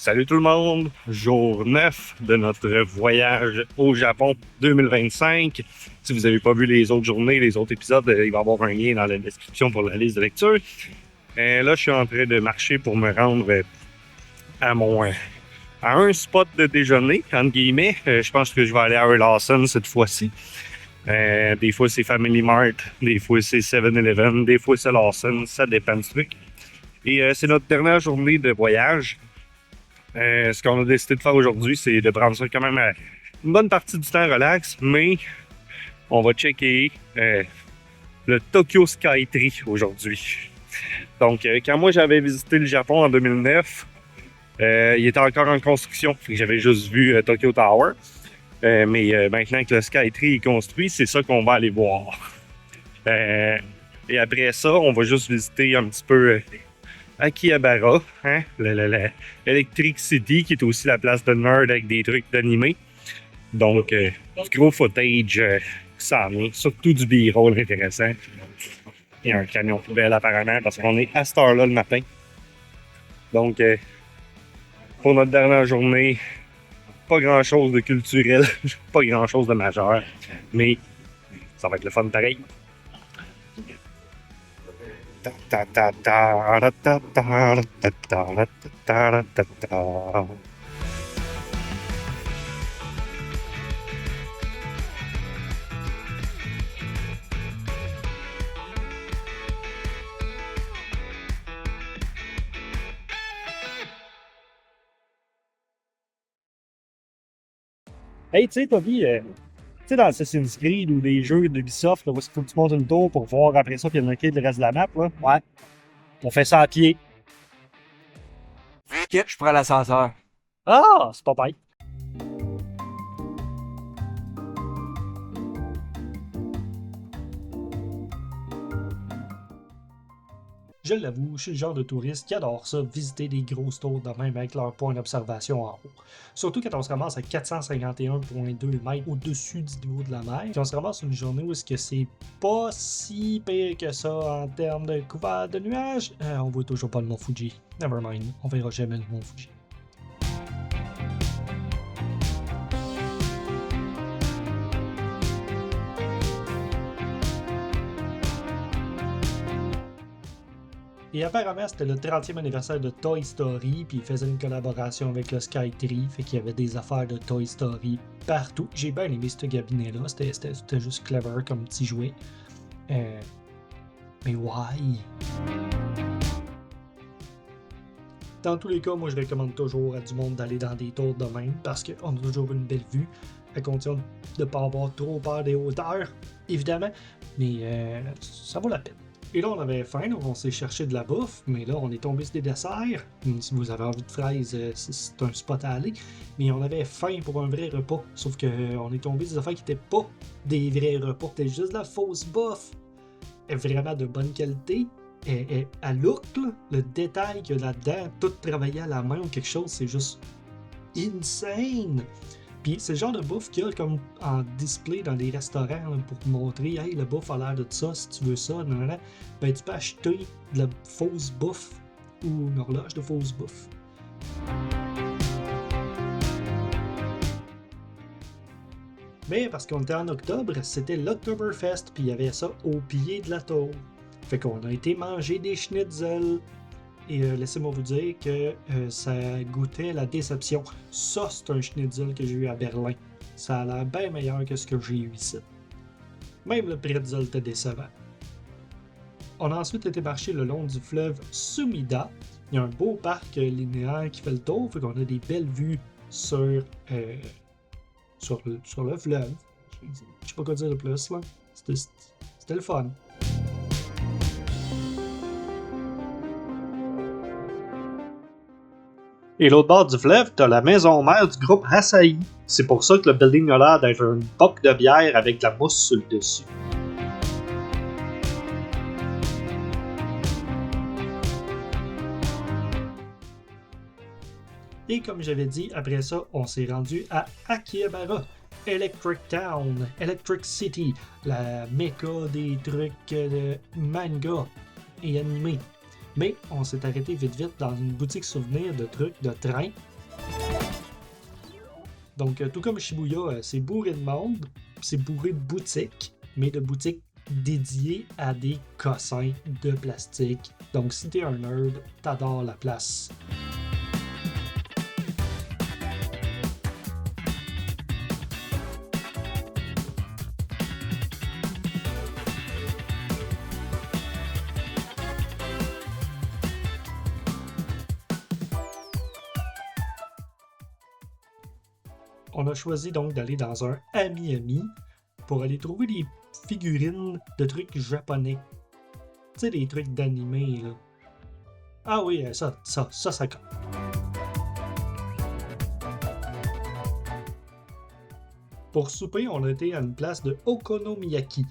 Salut tout le monde, jour 9 de notre voyage au Japon 2025. Si vous n'avez pas vu les autres journées, les autres épisodes, il va y avoir un lien dans la description pour la liste de lecture. Là, je suis en train de marcher pour me rendre à un spot de déjeuner, entre guillemets. Je pense que je vais aller à un Lawson cette fois-ci. Des fois, c'est Family Mart, des fois, c'est 7-Eleven, des fois, c'est Lawson, ça dépend du truc. Et c'est notre dernière journée de voyage. Ce qu'on a décidé de faire aujourd'hui, c'est de prendre ça quand même une bonne partie du temps relax, mais on va checker le Tokyo Skytree aujourd'hui. Donc, quand moi j'avais visité le Japon en 2009, il était encore en construction, j'avais juste vu Tokyo Tower. Mais maintenant que le Skytree est construit, c'est ça qu'on va aller voir. Et après ça, on va juste visiter un petit peu Akihabara, hein, l'Electric City, qui est aussi la place de nerd avec des trucs d'animé. Donc, du gros footage, ça vient, surtout du B-roll intéressant. Il y a un camion poubelle apparemment, parce qu'on est à cette heure-là le matin. Donc, pour notre dernière journée, pas grand-chose de culturel, pas grand-chose de majeur, mais ça va être le fun pareil. Hey, tu sais, Toby, tu sais, dans Assassin's Creed ou des jeux d'Ubisoft, là, où il faut que tu montes une tour pour voir après ça puis unlocker le reste de la map, là. Ouais. On fait ça à pied. Ok, je prends l'ascenseur. Ah, c'est pas bête. Je l'avoue, je suis le genre de touriste qui adore ça, visiter des grosses tours de même avec leur point d'observation en haut. Surtout quand on se ramasse à 451,2 mètres au-dessus du niveau de la mer, puis on se ramasse une journée où c'est pas si pire que ça en termes de couvert de nuages, on voit toujours pas le mont Fuji. Nevermind, on verra jamais le mont Fuji. Et apparemment, c'était le 30e anniversaire de Toy Story, puis ils faisaient une collaboration avec le Skytree, fait qu'il y avait des affaires de Toy Story partout. J'ai bien aimé ce cabinet-là, c'était juste clever comme petit jouet. Mais why? Dans tous les cas, moi je recommande toujours à du monde d'aller dans des tours de même, parce qu'on a toujours une belle vue, à condition de ne pas avoir trop peur des hauteurs, évidemment, mais ça vaut la peine. Et là, on avait faim, donc on s'est cherché de la bouffe, mais là, on est tombé sur des desserts. Si vous avez envie de fraises, c'est un spot à aller. Mais on avait faim pour un vrai repas, sauf qu'on est tombé sur des affaires qui n'étaient pas des vrais repas, c'était juste de la fausse bouffe. Vraiment de bonne qualité. Et à look, là, le détail qu'il y a là-dedans, tout travaillé à la main ou quelque chose, c'est juste insane. Puis c'est le genre de bouffe qu'il y a comme en display dans des restaurants là, pour te montrer, hey, le bouffe a l'air de ça, si tu veux ça, nanana. Ben tu peux acheter de la fausse bouffe ou une horloge de fausse bouffe. Mais parce qu'on était en octobre, c'était l'Oktoberfest, puis il y avait ça au pied de la tour. Fait qu'on a été manger des schnitzel. Et laissez-moi vous dire que ça goûtait la déception. Ça, c'est un schnitzel que j'ai eu à Berlin. Ça a l'air bien meilleur que ce que j'ai eu ici. Même le pretzel était décevant. On a ensuite été marcher le long du fleuve Sumida. Il y a un beau parc linéaire qui fait le tour, fait qu'on a des belles vues sur le fleuve. Je sais pas quoi dire de plus, là. C'était le fun. Et l'autre bord du fleuve, t'as la maison mère du groupe Asahi. C'est pour ça que le building a l'air d'être un boc de bière avec de la mousse sur le dessus. Et comme j'avais dit, après ça, on s'est rendu à Akihabara, Electric Town, Electric City, la méca des trucs de manga et animés. Mais on s'est arrêté vite dans une boutique souvenir de trucs de train. Donc, tout comme Shibuya, c'est bourré de monde, c'est bourré de boutiques, mais de boutiques dédiées à des cossins de plastique. Donc, si t'es un nerd, t'adores la place. On a choisi donc d'aller dans un Ami pour aller trouver des figurines de trucs japonais. Tu sais, des trucs d'animé, là. Ah oui, ça compte. Pour souper, on a été à une place de Okonomiyaki.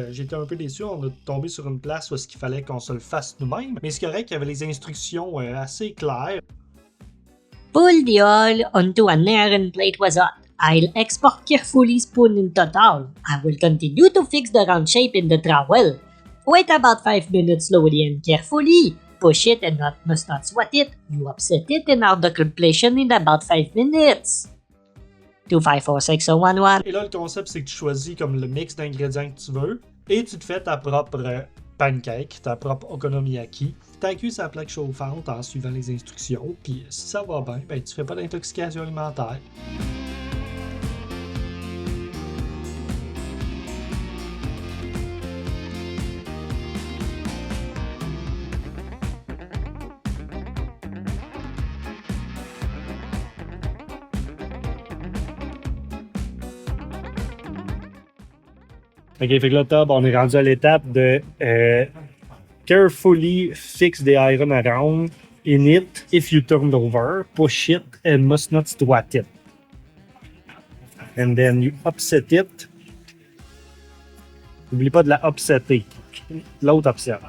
J'étais un peu déçu, on a tombé sur une place où il fallait qu'on se le fasse nous-mêmes, mais c'est correct, il y avait les instructions assez claires. Pull the oil onto an iron plate was hot. I'll export carefully spoon into towel. I will continue to fix the round shape in the trowel. Wait about 5 minutes slowly and carefully. Push it and must not sweat it. You upset it and out the completion in about 5 minutes. 2546011. Et là, le concept, c'est que tu choisis comme le mix d'ingrédients que tu veux et tu te fais ta propre pancake, ta propre okonomiyaki. Tu cuis sa plaque chauffante en suivant les instructions, puis si ça va bien, ben, tu fais pas d'intoxication alimentaire. OK, fait que là, Tob, on est rendu à l'étape de carefully fix the iron around in it if you turn over, push it, and must not squat it. And then you upset it. N'oublie pas de la upsetter. L'autre upset.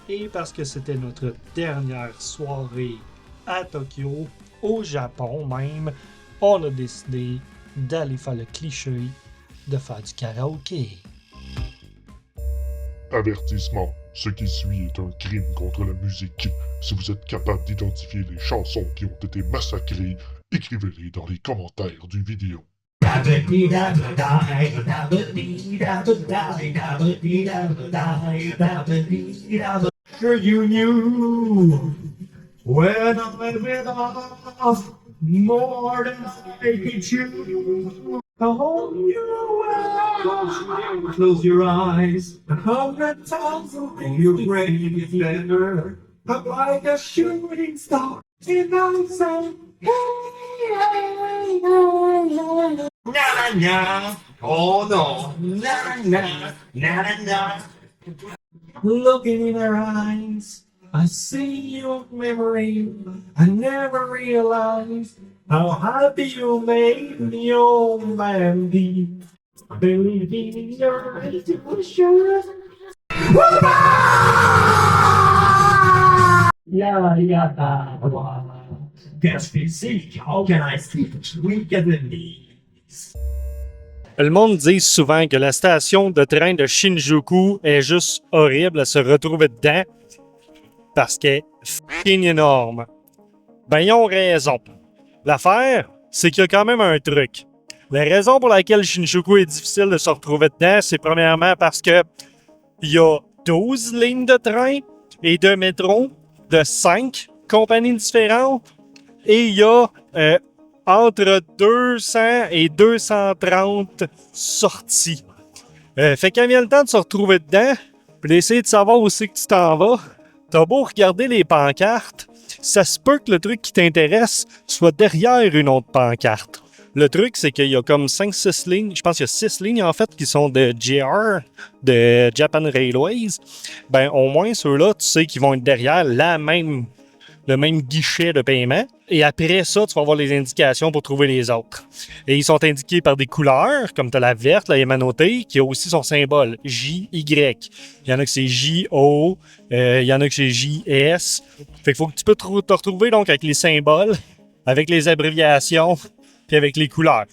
Et parce que c'était notre dernière soirée à Tokyo, au Japon même, on a décidé d'aller faire le cliché de faire du karaoké. Avertissement. Ce qui suit est un crime contre la musique. Si vous êtes capable d'identifier les chansons qui ont été massacrées, écrivez-les dans les commentaires du vidéo. Sure you knew when I went off more than I could chew. Oh, you well, close your eyes, 100 times your brain is better. I'm like a shooting star in the sun. Na na na, oh no, na na na na na. Looking in her eyes, I see your memory. I never realized how happy you made me, oh Mandy. Baby, you're ready to push your Guess physique, how can I speak weak at the knees? Le monde dit souvent que la station de train de Shinjuku est juste horrible à se retrouver dedans parce qu'elle est fucking énorme. Ben, ils ont raison. L'affaire, c'est qu'il y a quand même un truc. La raison pour laquelle Shinjuku est difficile de se retrouver dedans, c'est premièrement parce que il y a 12 lignes de train et de métro de 5 compagnies différentes et il y a entre 200 et 230 sorties. Fait quand vient le temps de se retrouver dedans, puis d'essayer de savoir où c'est que tu t'en vas, t'as beau regarder les pancartes, ça se peut que le truc qui t'intéresse soit derrière une autre pancarte. Le truc, c'est qu'il y a comme 5-6 lignes, je pense qu'il y a 6 lignes en fait qui sont de JR, de Japan Railways. Ben au moins ceux-là, tu sais qu'ils vont être derrière le même guichet de paiement. Et après ça, tu vas avoir les indications pour trouver les autres. Et ils sont indiqués par des couleurs, comme tu as la verte, la Yamanote, qui a aussi son symbole, JY. Il y en a que c'est JO, il y en a que c'est JS. Fait qu'il faut que tu peux te retrouver donc avec les symboles, avec les abréviations, puis avec les couleurs.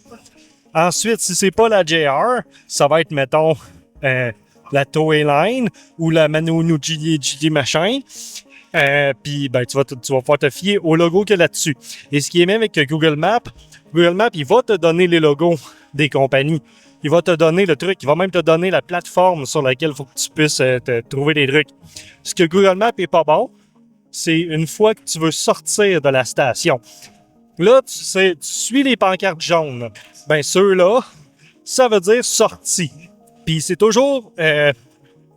Ensuite, si c'est pas la JR, ça va être, mettons, la Toei Line ou la Manouchi machin. Puis ben, tu vas pouvoir te fier au logo qu'il y a là-dessus. Et ce qui est même avec Google Maps, il va te donner les logos des compagnies. Il va te donner le truc. Il va même te donner la plateforme sur laquelle il faut que tu puisses te trouver des trucs. Ce que Google Maps est pas bon, c'est une fois que tu veux sortir de la station. Là, tu suis les pancartes jaunes. Ben ceux-là, ça veut dire sortie. Puis c'est toujours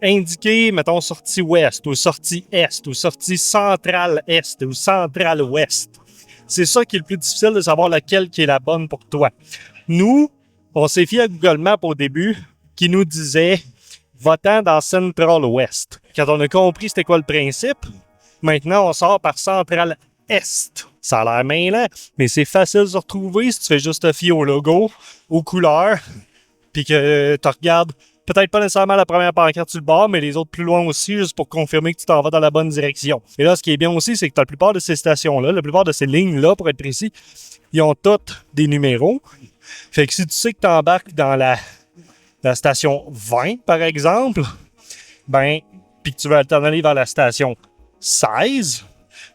indiqué, mettons, sortie ouest, ou sortie est, ou sortie centrale est, ou centrale ouest. C'est ça qui est le plus difficile de savoir laquelle qui est la bonne pour toi. Nous, on s'est fié à Google Maps au début, qui nous disait « va-t'en dans Central West ». Quand on a compris c'était quoi le principe, maintenant on sort par centrale est. Ça a l'air mêlant, mais c'est facile de se retrouver si tu fais juste te fier au logo, aux couleurs, puis que tu regardes peut-être pas nécessairement la première pancarte sur le bord, mais les autres plus loin aussi, juste pour confirmer que tu t'en vas dans la bonne direction. Et là, ce qui est bien aussi, c'est que la plupart de ces stations-là, la plupart de ces lignes-là, pour être précis, ils ont toutes des numéros. Fait que si tu sais que tu embarques dans la station 20, par exemple, ben, puis que tu veux t'en aller vers la station 16,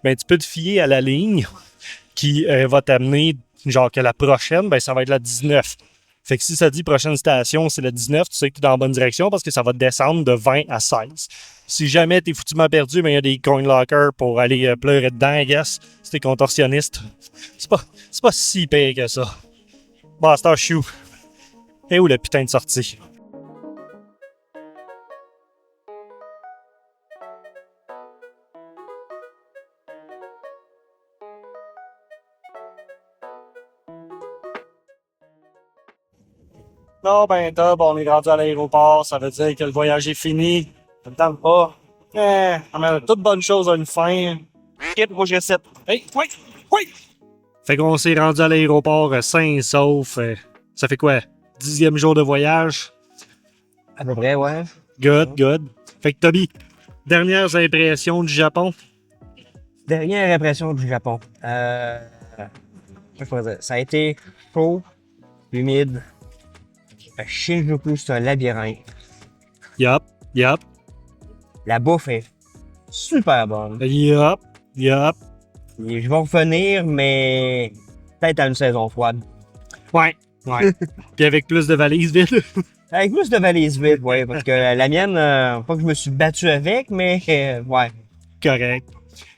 ben, tu peux te fier à la ligne qui va t'amener, genre que la prochaine, ben, ça va être la 19. Fait que si ça dit prochaine station, c'est le 19, tu sais que tu es dans la bonne direction parce que ça va descendre de 20 à 16. Si jamais t'es foutument perdu, ben il y a des coin lockers pour aller pleurer dedans, I guess. Si t'es contorsionniste. C'est pas si pire que ça. Bastard Shoe. Et où le putain de sortie? Non, ben top, on est rendu à l'aéroport, ça veut dire que le voyage est fini. Ça me tente pas. Toute bonne chose a une fin. Quête projet 7. Hey, oui! Fait qu'on s'est rendu à l'aéroport sain et sauf. Ça fait quoi? 10e jour de voyage? À peu près, ouais. Good. Fait que Toby, dernières impressions du Japon? Dernière impression du Japon. Je pourrais dire, ça a été chaud, humide. Shinjuku, c'est un labyrinthe. Yup. La bouffe est super bonne. Yup. Et je vais revenir, mais peut-être à une saison froide. Ouais. Puis avec plus de valises vides. Avec plus de valises vides, oui, parce que la mienne, pas que je me suis battu avec, mais ouais. Correct.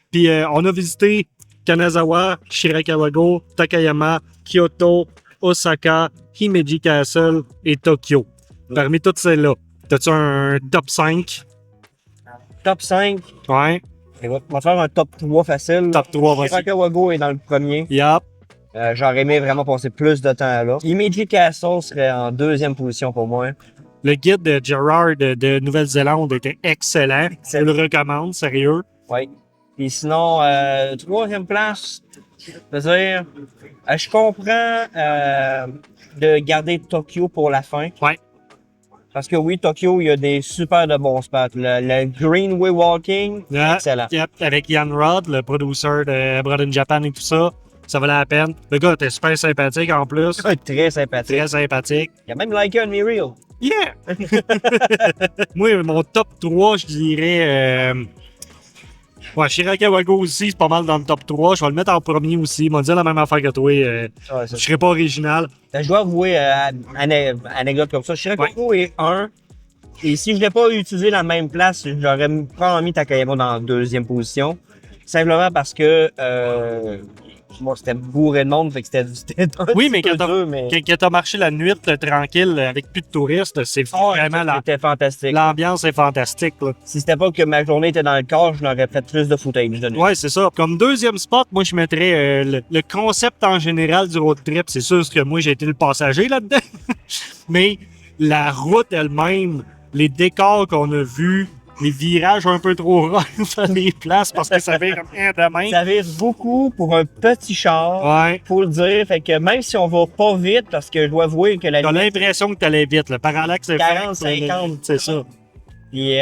Puis on a visité Kanazawa, Shirakawago, Takayama, Kyoto, Osaka, Himeji Castle et Tokyo. Parmi toutes celles-là, t'as-tu un top 5? Top 5. Ouais. On va faire un top 3 facile. Top 3, vas-y. Shirakawago est dans le premier. Yup. J'aurais aimé vraiment passer plus de temps là. Himeji Castle serait en deuxième position pour moi. Le guide de Gerard de Nouvelle-Zélande était excellent. Je le recommande, sérieux. Oui. Et sinon, troisième place, c'est-à-dire, je comprends de garder Tokyo pour la fin. Ouais. Parce que oui, Tokyo, il y a des super de bons spots. Le Greenway Walking, excellent. Yep. Avec Ian Rod, le producer de Abroad in Japan et tout ça, ça valait la peine. Le gars était super sympathique en plus. Très sympathique. Très sympathique. Il a même liké un Me Real. Yeah! Moi, mon top 3, je dirais... Ouais, Shirakawago aussi, c'est pas mal dans le top 3. Je vais le mettre en premier aussi. Il m'a dit la même affaire que toi. Je serais pas original. Je dois avouer, anecdote comme ça, Shirakawago est 1. Et si je n'avais pas utilisé la même place, j'aurais probablement mis Takayama dans la deuxième position. Simplement parce que bon, c'était bourré de monde, fait que c'était oui, mais quand t'as marché la nuit tranquille avec plus de touristes, c'est vraiment c'était fantastique. L'ambiance est fantastique. Là. Si c'était pas que ma journée était dans le corps, je n'aurais fait plus de footage de nuit. Ouais, c'est ça. Comme deuxième spot, moi je mettrais le concept en général du road trip. C'est sûr que moi j'ai été le passager là-dedans. Mais la route elle-même, les décors qu'on a vus, les virages un peu trop rares sur les places parce que ça vire comme de main. Ça vire beaucoup pour un petit char, Ouais. faut le dire. Fait que même si on va pas vite, parce que je dois avouer que la T'as limite, l'impression que t'allais vite. Le parallaxe est 40, 50. C'est ça. puis,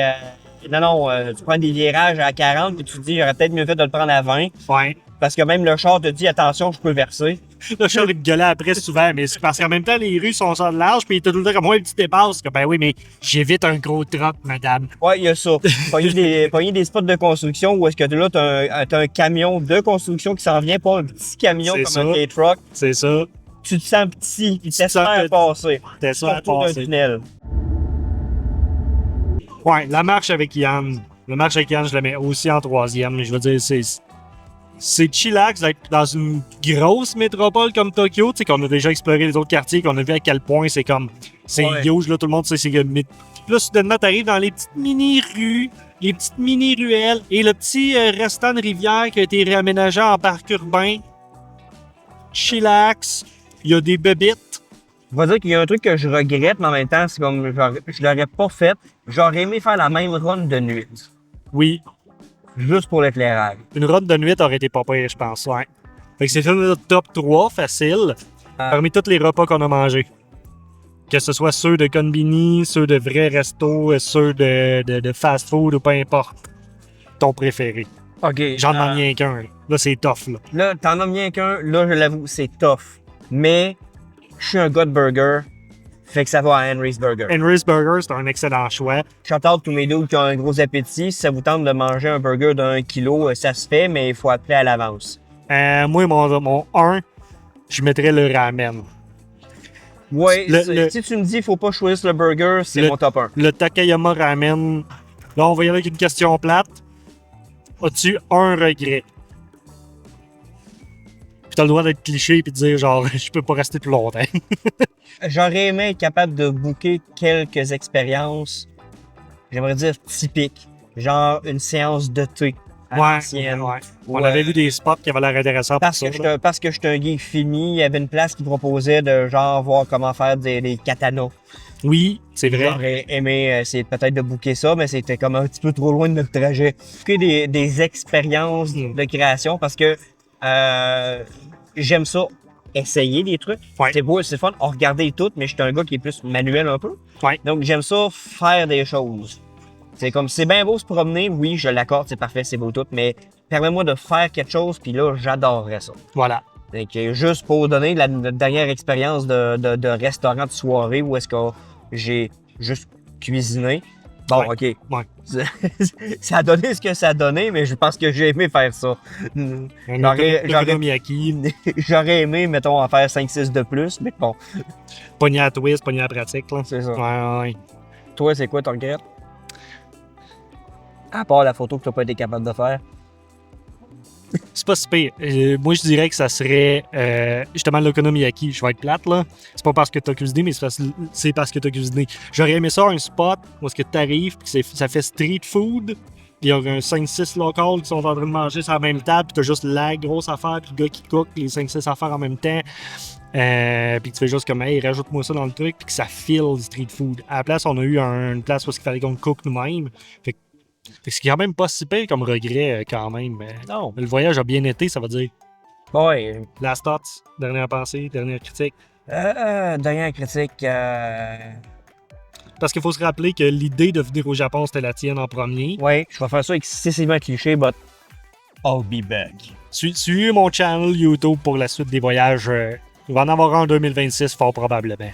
non, tu prends des virages à 40 puis tu te dis, j'aurais peut-être mieux fait de le prendre à 20. Ouais. Parce que même le char te dit, attention, je peux verser. Là, je suis allé me gueuler après souvent, mais c'est parce qu'en même temps, les rues sont ça de large, puis il était tout le temps comme moi, une petite dépasse. Que, ben oui, mais j'évite un gros truck, madame. Ouais, il y a ça. Pogner des spots de construction où est-ce que là, t'as un camion de construction qui s'en vient, pas un petit camion C'est comme ça. un K-Truck. C'est ça. Tu te sens petit, puis te t'espères sens passer. T'es ça à Surtout d'un passer. tunnel. Ouais, la marche avec Yann. La marche avec Yann, je la mets aussi en troisième. Je veux dire, c'est chillax d'être dans une grosse métropole comme Tokyo, tu sais, qu'on a déjà exploré les autres quartiers, qu'on a vu à quel point c'est comme. C'est Ouais. huge, là, tout le monde sait c'est. Mais là, soudainement, t'arrives dans les petites mini-rues, les petites mini-ruelles, et le petit restant de rivière qui a été réaménagé en parc urbain. Chillax. Il y a des bébites. Je vais dire qu'il y a un truc que je regrette, mais en même temps, c'est comme je l'aurais pas fait. J'aurais aimé faire la même run de nuit. Oui. Juste pour l'éclairage. Une run de nuit aurait été pas pire, je pense, ouais. Fait que c'est fait notre top 3 facile parmi tous les repas qu'on a mangés. Que ce soit ceux de Konbini, ceux de vrais restos, ceux de fast-food ou peu importe. Ton préféré. OK. J'en demande rien qu'un. Là, c'est tough, là. Là, t'en as bien qu'un. Là, je l'avoue, c'est tough. Mais, je suis un gars de burger. Fait que ça va à Henry's Burger. Henry's Burger, c'est un excellent choix. Shout out tous mes dudes qui ont un gros appétit. Si ça vous tente de manger un burger d'1 kilo, ça se fait, mais il faut appeler à l'avance. Moi, mon 1, je mettrais le ramen. Ouais, Le- si tu me dis qu'il faut pas choisir le burger, c'est Le- mon top 1. Le Takayama Ramen. Là, on va y aller avec une question plate. As-tu un regret? Puis t'as le droit d'être cliché et de dire genre, je peux pas rester plus longtemps. J'aurais aimé être capable de booker quelques expériences, j'aimerais dire typiques. Genre une séance de thé à l'ancienne. ouais. On Ouais. avait vu des spots qui avaient l'air intéressants pour Parce ça. que, là. parce que j'étais un geek fini, il y avait une place qui proposait de genre voir comment faire des katanas. Oui, c'est vrai. J'aurais aimé essayer peut-être de booker ça, mais c'était comme un petit peu trop loin de notre trajet. Booker des expériences de création parce que j'aime ça, essayer des trucs. Ouais. C'est beau, c'est fun, regarder tout, mais je suis un gars qui est plus manuel un peu. Ouais. Donc j'aime ça faire des choses. C'est comme, c'est bien beau se promener, oui, je l'accorde, c'est parfait, c'est beau tout, mais permets-moi de faire quelque chose, puis là, j'adorerais ça. Voilà. Donc, juste pour donner la dernière expérience de restaurant de soirée où est-ce que j'ai juste cuisiné. Bon, Ouais. OK. Ouais. Ça a donné ce que ça a donné, mais je pense que j'ai aimé faire ça. J'aurais- Okonomiyaki, J'aurais aimé, mettons, en faire 5-6 de plus, mais bon, pogné à twist, pogné à pratique. Là. c'est ça. Ouais. Toi, c'est quoi ton regret? À part la photo que t'as pas été capable de faire. C'est pas si pire. Moi, je dirais que ça serait justement l'okonomiyaki. Je vais être plate, là. C'est pas parce que t'as cuisiné, mais c'est parce que t'as cuisiné. J'aurais aimé ça, un spot où est-ce que t'arrives, puis ça fait street food. Il y a un 5-6 locals qui sont en train de manger sur la même table, puis t'as juste la grosse affaire, puis le gars qui cook les 5-6 affaires en même temps. Puis tu fais juste comme, hey, rajoute-moi ça dans le truc, puis que ça file du street food. À la place, on a eu une place où il fallait qu'on cook nous-mêmes. Fait que c'est quand même pas si pire comme regret, quand même. Non. Le voyage a bien été, ça veut dire. Ouais. Last thoughts, dernière pensée, dernière critique. Dernière critique. Parce qu'il faut se rappeler que l'idée de venir au Japon, c'était la tienne en premier. Ouais, je vais faire ça excessivement cliché, but I'll be back. Suivez mon channel YouTube pour la suite des voyages. Il va en avoir un en 2026, fort probablement.